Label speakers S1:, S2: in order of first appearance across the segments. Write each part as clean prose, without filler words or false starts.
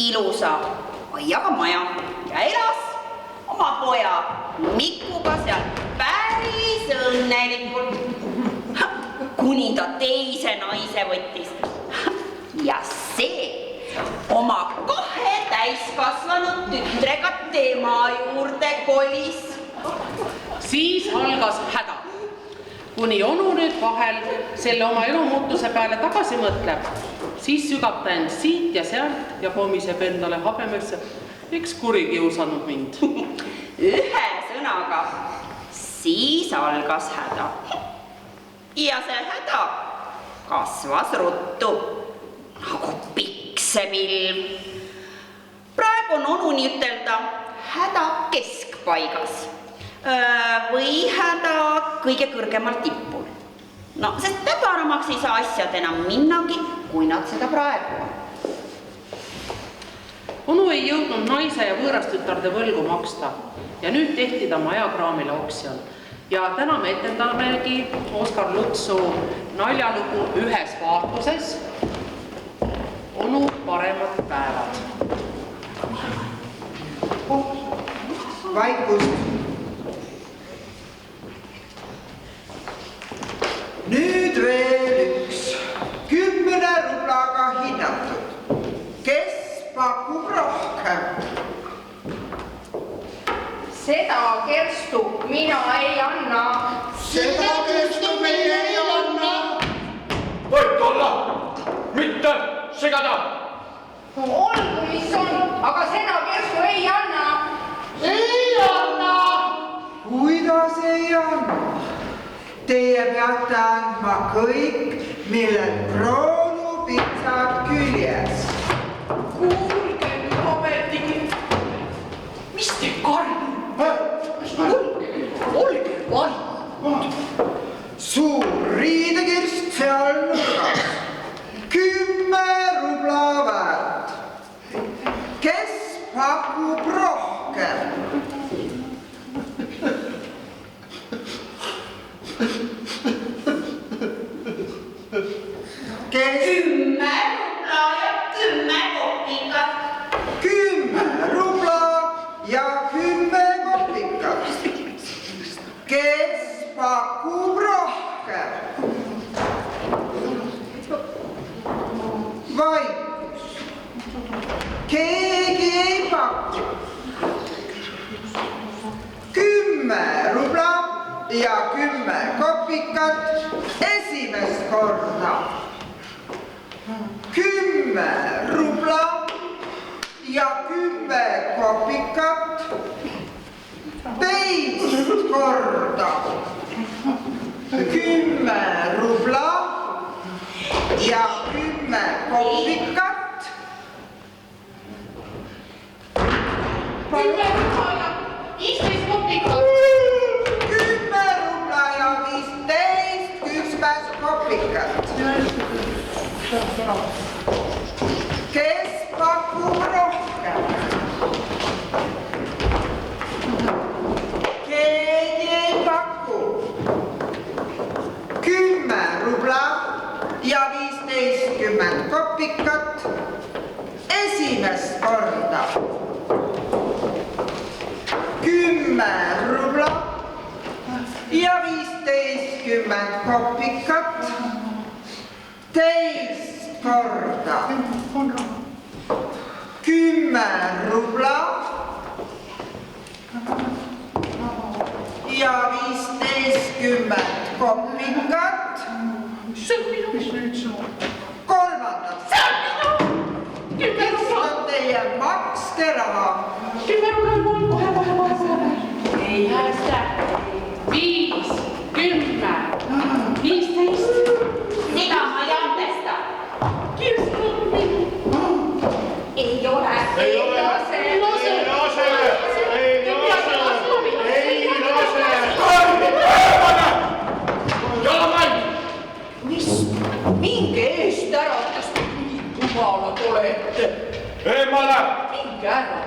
S1: ilusa aiaga maja ja elas oma poja Mikuga seal päris õnnelikult, kuni ta teise naise võttis. Ja see oma 2 täiskasvanud tütrega tema juurde kolis.
S2: Siis algas häda, kuni onu nüüd vahel selle oma elumuutuse peale tagasi mõtleb, siis sügab ta end siit ja sealt ja komiseb endale habemesse, eks kuri kiusanud mind.
S1: Ühe sõnaga, siis algas häda. Ja see häda kasvas ruttu, nagu piksepilv. Praegu on onu nii ütelda häda keskpaigas või häda kõige kõrgemal tippul. No, sest täbaramaks ei saa asjad enam minnagi, kui nad seda praegu on.
S2: Onu ei jõudnud naise ja võõrastütarde võlgu maksta ja nüüd tehti ta majakraamile oksjon. Ja täna me etendamegi Oskar Lutsu naljalugu ühes vaatuses onu paremad päevad.
S3: Vaikust. Nüüd veel üks 10 rublaga hinnatud. Kes pakub rohkem?
S4: Seda kerstu mina ei anna.
S5: Seda kerstu meie ei anna. Võit olla, mitte segada.
S4: Olgu, mis on, aga seda kerstu ei anna.
S5: Ei anna.
S3: Kuidas ei anna? Teie peate andma kõik, millel kroonupitsad küljes.
S2: Kuulge nüüd ometigi. Mis te karmi? Olge vaid.
S3: Suur riidekirst seal nurgas. 10 rubla väärt. Kes pakub rohkem? Kes?
S1: 10 rubla ja 10 kopikat.
S3: 10 rubla ja 10 kopikat. Kes pakub rohkem? Vaikus. Keegi ei paku. 10 rubla ja 10 kopikat esimest korda. 10 rubla ja 10 kopikat teist korda. 10 rubla ja 10 kopikat.
S4: 10 rubla ja 15 kopikat.
S3: 10 rubla ja 15 kopikat. Kes pakub rohkem? Keegi ei paku. 10 rubla ja 15 kopikat esimest korda. 10 rubla ja 15 kopikat teist korda. 10 rubla ja 15 kopikat.
S2: See on minu.
S3: Kolmandaks.
S2: See on minu.
S3: Mis on teie makske raha?
S2: 10 rubla on kohe. Ei hästi. 5, 10, 15.
S1: Seda ma ei andesta.
S2: Kirst on minu.
S1: Ei ole.
S5: Ei ole. Ei lase. Jalamäng!
S4: Mis? Minge eest ära, kas te nii kuvalad olete?
S5: Eemale!
S4: Minge ära.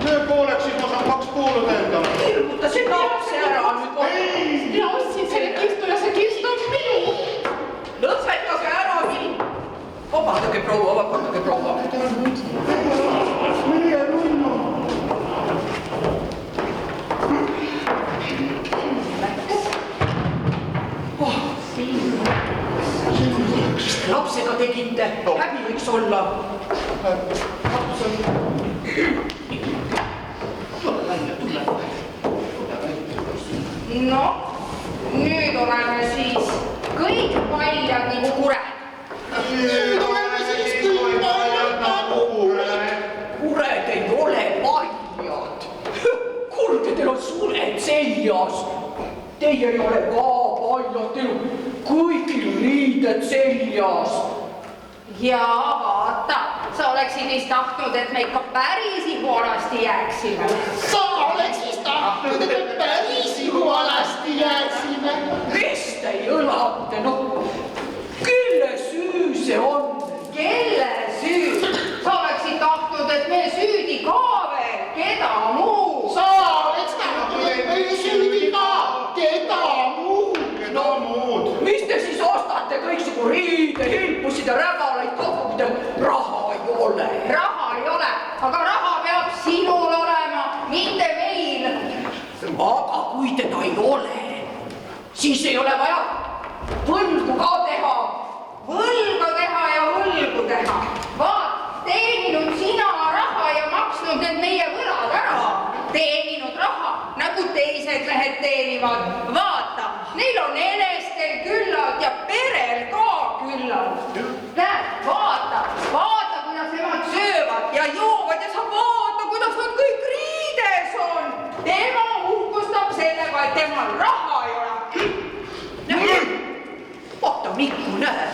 S5: Löö pooleks, siis ma saan 2 pooled endale.
S4: Hirmuta see lapse ära nüüd.
S5: Ei!
S2: Mina ostsin selle kirstu ja see kirst on minu.
S4: Lõpetage ära mind. Vabandage proua. lapsega tegite? Häbi võiks olla. Tule välja.
S6: No, nüüd oleme siis kõik paljad nagu kured.
S5: Nüüd oleme siis kõik paljad nagu kured.
S4: Kured ei ole paljad. Kuulge, teil on suured seljas. Teie ei ole ka paljad, teil on kõigil riided seljas.
S6: Jaa, vaata, sa oleksid vist tahtnud, et me ikka päris ihualasti jääksime.
S7: Sa oleks vist tahtnud, et me päris ihualasti jääksime.
S4: Mis te jõlate, no kelle süü see on?
S6: Kelle süü? Sa oleksid tahtnud, et me süüdi ka veel, keda muu?
S7: Sa oleks tahtnud, et me süüdi ka, keda muud.
S5: Keda muud?
S4: Mis te siis ostate kõiksugu riide, hilpusid ja räbalaid kokkuda? Raha ei ole.
S6: Raha ei ole, aga raha peab sinul olema, mitte meil.
S4: Aga kui teda ei ole, siis ei ole vaja võlgu ka teha.
S6: Võlga teha ja võlgu teha. Vaat, teeninud sina raha ja maksnud need meie võlad ära. Teeninud raha, nagu teised mehed teenivad. Vaata, neil on enestel küllalt ja perel ka küllalt. Näed, vaata, kuidas nemad söövad ja joovad ja sa vaata, kuidas nad kõik riides on. Tema uhkustab sellega, et temal raha ei ole.
S4: Vaata, Mikku, näed.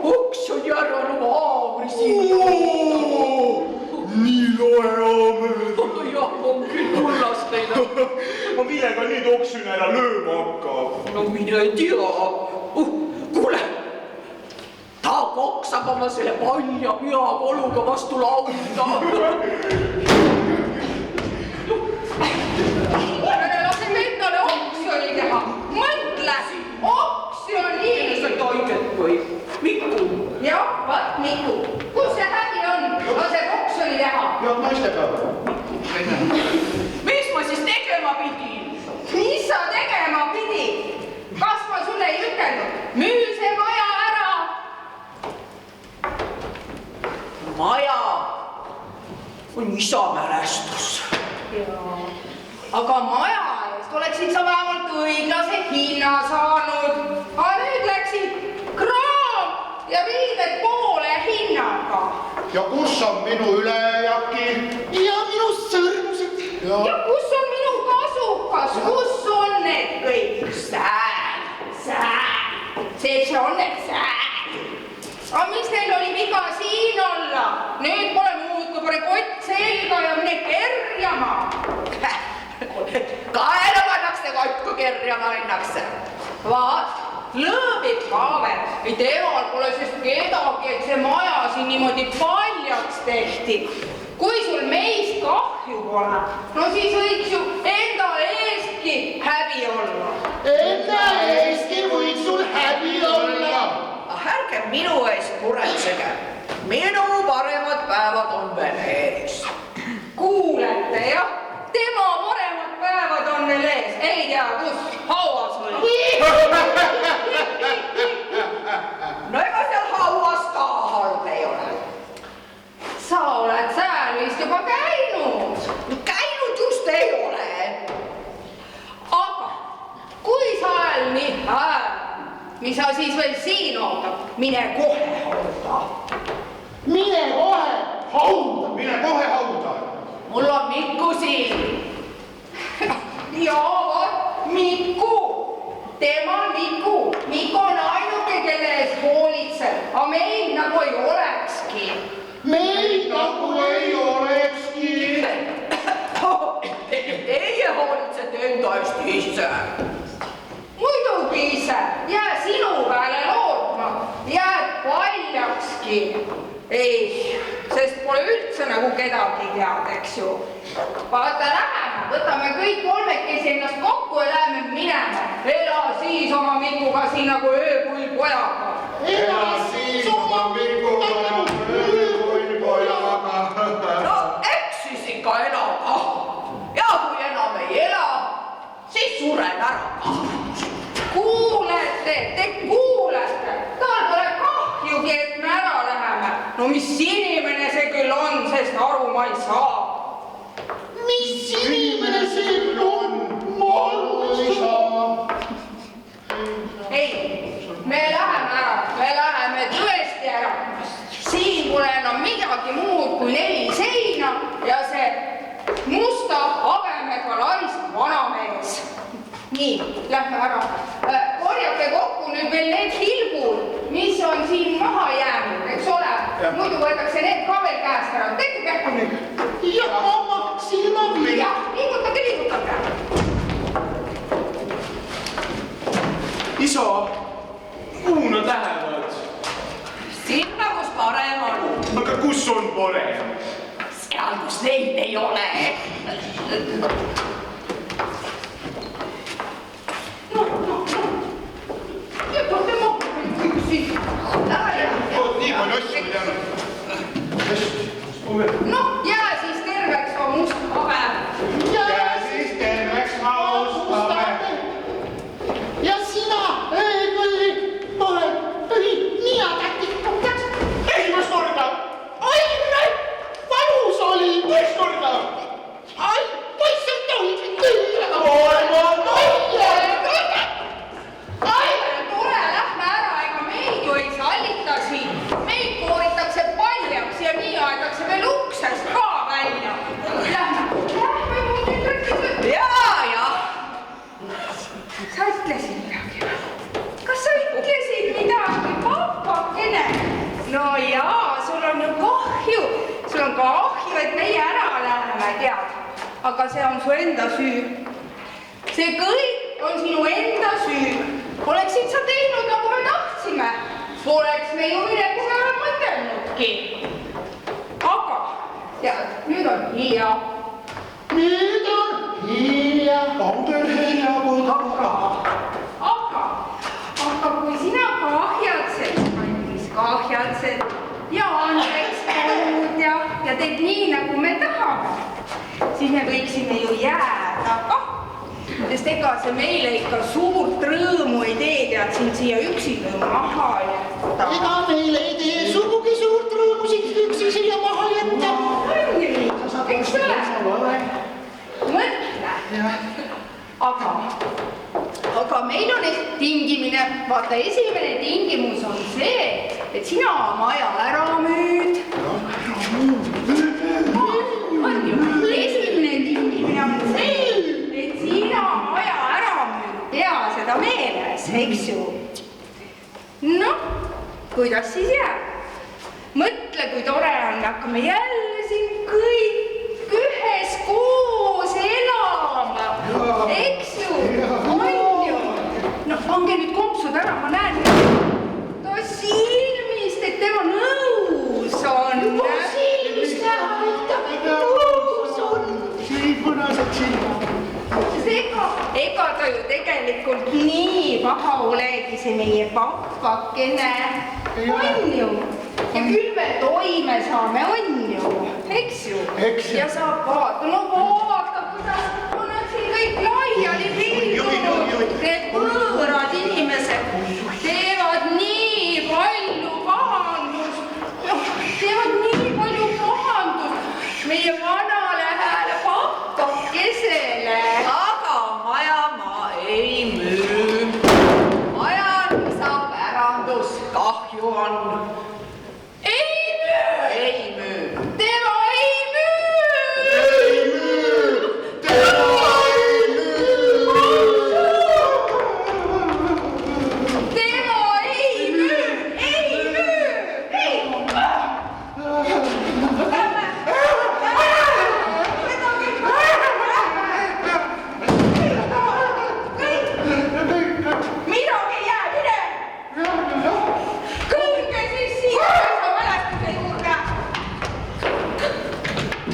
S4: Oksjoni ära oma haamri siin.
S5: Nii loe haamri.
S4: Jah, on küll kullast teile.
S5: Ma millega nüüd oksjoni ära lööma hakkab?
S4: No mine tea. Kuule, ta koksab oma selle palja peakoluga vastu lauda.
S6: Laseme endale oksjoni teha. Mõtle, oksjoni.
S4: Said haiget või? Mikku.
S6: Jah, vaat Miku, kus see häbi on? Lased oksjoni teha.
S5: Jah, naistega.
S4: Mis ma siis tegema pidin?
S6: Mis sa tegema pidi? Kas ma sulle ei ütelnud? Müü see maja ära.
S4: Maja on isa mälestus.
S6: Aga maja eest oleksid sa vähemalt õiglase hinna saanud. Aga nüüd läksid kraam ja riided poole hinnaga.
S5: Ja kus on minu ülejääki?
S7: Ja minu sõrmused.
S6: Ja kus on minu kasukas? Kus on need kõik? Sääl. See on need sääl. Aga miks neil oli viga siin olla? Nüüd pole muud, kui pane kott selga ja mine kerjama.
S4: Kaela pannakse kott, kui kerjama minnakse.
S6: Vaat, lõõbib ka veel. Ei temal pole sest kedagi, et see maja siin niimoodi paljaks tehti. Kui sul meist kahju pole, no siis võiks ju enda eestki häbi olla.
S7: Enda eestki võiks sul häbi olla.
S4: Ärge minu eest muretsege. Minu paremad päevad on veel ees.
S6: Kuulete, jah? Tema paremad päevad on veel ees. Ei tea, kus hauas või?
S4: No ega seal hauas ka halb ei ole.
S6: Sa oled sääl vist juba käinud.
S4: Käinud just ei ole.
S6: Aga kui sääl nii hääl, mis sa siis veel siin ootab? Mine kohe hauda.
S7: Mine kohe hauda.
S5: Mine kohe hauda.
S4: Mul on Mikku siin.
S6: Jaa, vot, Miku. Tema Miku. Miku on ainuke, kelle eest hoolitseb. Aga meil nagu ei olekski.
S7: Meid nagu ei olekski.
S4: Teie hoolitsete enda eest ise.
S6: Muidugi ise. Jää sinu peale lootma. Jääd paljakski. Ei, sest pole üldse nagu kedagi tead, eks ju. Vaata, läheme, võtame kõik kolmekesi ennast kokku ja läheme minema. Ela siis oma Mikuga siin nagu öökull pojaga.
S5: Ela siis oma Mikuga nagu öökull pojaga.
S4: No eks siis ikka elada. Ja kui enam ei ela, siis suren ära.
S6: Kuulete, te kuulete. Tal pole kahju kui 4 seina ja see musta habemega laist vanamees. Nii, lähme ära. Korjake kokku nüüd veel need hilgud, mis on siin maha jäänud, eks ole? Muidu võetakse need ka veel käest ära. Tehke kähku nüüd.
S7: Jah, mamma, silmapiir.
S6: Jah, liigutage, liigutage.
S5: Isa, kuhu nad lähevad?
S4: Sinna, kus parem on.
S5: Aga kus on parem?
S4: Seal, kus neid ei ole.
S5: Nii palju asju jäänud.
S6: Noh, jää siis terveks ka must habe.
S5: Jää siis terveks maustame.
S7: Ja sina, oled niatätikukaks.
S5: Esimest korda!
S7: Ai, valus oli.
S5: Teist korda!
S7: Ai, poiss ei tohi küll.
S5: Kolmas!
S6: Tule, lähme ära, ega meid ju ei sallita siin. Meid kooritakse paljaks ja nii aetakse veel uksest ka välja. Lähme mu tütrekesed.
S4: Ja.
S6: Sa ütlesid midagi. Kas sa ütlesid midagi, papakene? No jaa, sul on ju kahju. Sul on kahju, et meie ära läheme, tead. Aga see on su enda süü. See kõik on sinu enda süü. Oleksid sa teinud, nagu me tahtsime. Poleks me ju mineku peale mõtelnudki. Aga, tead, nüüd on hilja.
S7: Nüüd on hilja.
S5: On küll hilja, kui
S6: Aga kui sina kahjatsed, kallis kahjatsed ja andeks palud ja teed nii, nagu me tahame, siis me võiksime ju jääda kah. Sest ega see meile ikka suurt rõõmu ei tee, tead sind siia üksinda maha jätta.
S7: Ega meile ei tee sugugi suurt rõõmu sind üksi siia maha jätta.
S6: On nii, eks ole? Mõtle. Aga meil on tingimine, vaata esimene tingimus on see, et sina oma aja ära müüd. On ju, esimene tingimine on see, et sina oma aja ära müüd, pea seda meeles, eks ju. Noh, kuidas siis jääb? Mõtle, kui tore on, me hakkame jälle siin kõik üheskoos elama, eks ju, on ju. No pange nüüd kompsud ära, ma näen ta silmist, et tema nõus on.
S7: Juba silmist näitab, et nõus on.
S5: Põnased silmad.
S6: Ega ta ju tegelikult nii paha olegi, see meie papakene, on ju. Ja küll me toime saame, on ju, eks ju. Ja saab vaata, no vaata, kuidas on nad siin kõik laiali pildunud. Need võõrad inimesed teevad nii palju pahandust meie vanale hääle papakesele.
S4: Aga maja ma ei müü. Maja on isa pärandus, kahju on. Ei müü.
S6: Tema ei müü.
S5: Ei müü! Tema ei müü!
S6: Tema ei müü. Ei müü. Midagi ei jää, mine. Kõlge siis siia sa mälestuse juurde.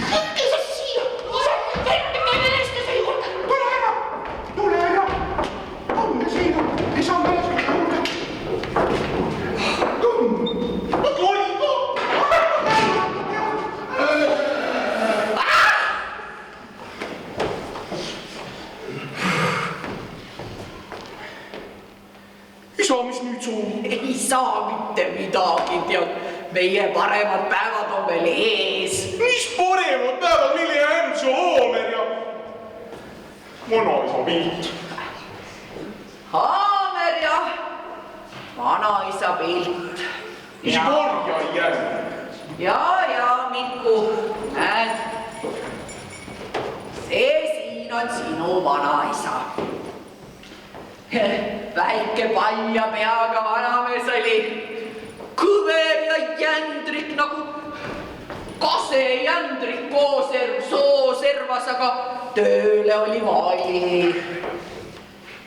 S7: Kõike sa siia, võtke mälestuse juurde.
S5: Tule ära! Komme siia! Isa mälestuse juurde! Toimu! Isa, mis nüüd suun?
S4: Ei saa mitte midagi, tead. Meie paremad päevad on veel ees.
S5: Mis paremad päevad, meil ei jäänud see haamer ja vanaisa pilt.
S4: Haamer ja vanaisa pilt.
S5: Isegi orja ei jäänud.
S4: Ja Miku, näed. See siin on sinu vanaisa. Väike palja peaga vanamees oli. Kõver ja jändrik nagu kase jändrik koos sooservas, aga tööle oli vali.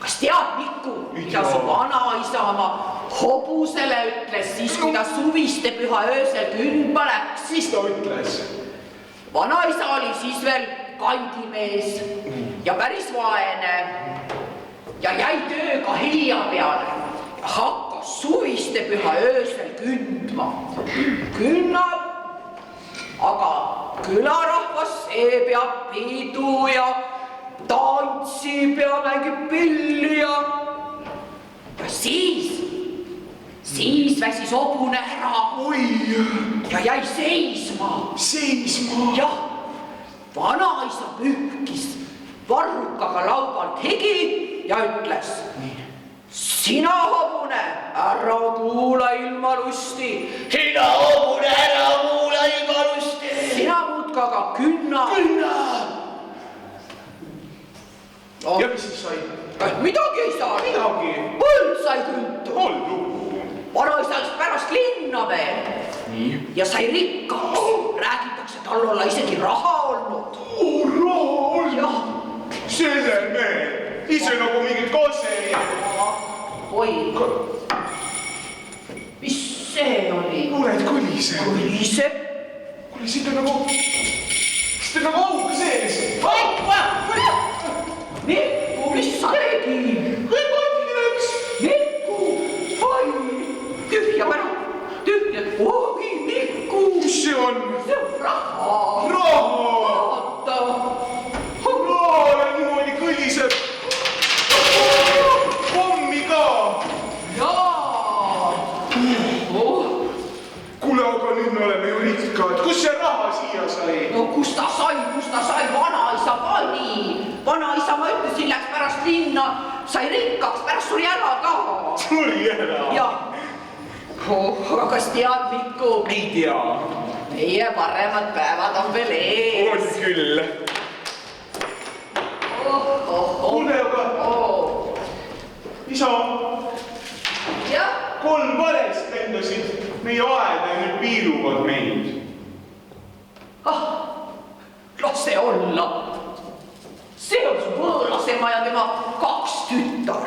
S4: Kas tead, Miku, mida su vanaisa oma hobusele ütles siis, kui ta suvistepüha öösel kündma läks?
S5: Siis ta ütles?
S4: Vanaisa oli siis veel kandimees ja päris vaene ja jäi tööga hilja peale ja hakkas suvistepüha öösel kündma. Künnab, aga külarahvas see peab pidu ja tantsib ja mängib pilli ja siis väsis hobune ära.
S5: Oi!
S4: Ja jäi seisma.
S5: Seisma?
S4: Jah, vanaisa pühkis varrukaga laubalt higi ja ütles. Sina, hobune, ära kuula ilma lusti.
S7: Sina, hobune, ära kuula ilma lusti.
S4: Sina muudka aga künna.
S7: Künna!
S5: Ja mis siis sai?
S4: Midagi ei saa.
S5: Midagi?
S4: Põld sai küntu.
S5: Olgu.
S4: Vanaisa läks pärast linna veel.
S5: Nii?
S4: Ja sai rikkaks. Räägitakse, tal olla isegi raha olnud.
S5: Raha!
S4: Jah.
S5: Selle meel. Ise nagu mingi kase.
S4: Oi. Mis see oli?
S5: Kuuled, kõliseb.
S4: Kõliseb?
S5: Kuule, siit on nagu auk sees.
S4: Mikku, mis sa tegid?
S5: Kõik patki läks.
S4: Mikku, oi, tühja pära, tühja. Oi, Mikku.
S5: Mis see on?
S4: See on raha.
S5: Raha!
S4: Vaata.
S5: Raha niimoodi kõliseb. Pommi ka.
S4: Jaa.
S5: Kuule, aga nüüd me oleme ju rikkad. Kus see raha siia sai?
S4: No kust ta sai, vanaisa pani. Vanaisa, ma ütlesin, läks pärast linna, sai rikkaks, pärast suri ära ka.
S5: Suri ära?
S4: Jah. Aga kas tead, Mikku?
S5: Ei tea.
S4: Meie paremad päevad on veel ees.
S5: On küll. Kuule, aga isa,
S4: Jah.
S5: 3 valest lendasid meie aeda ja nüüd piiluvad meid.
S4: Las see olla. See on su võõrasema ja tema 2 tütar.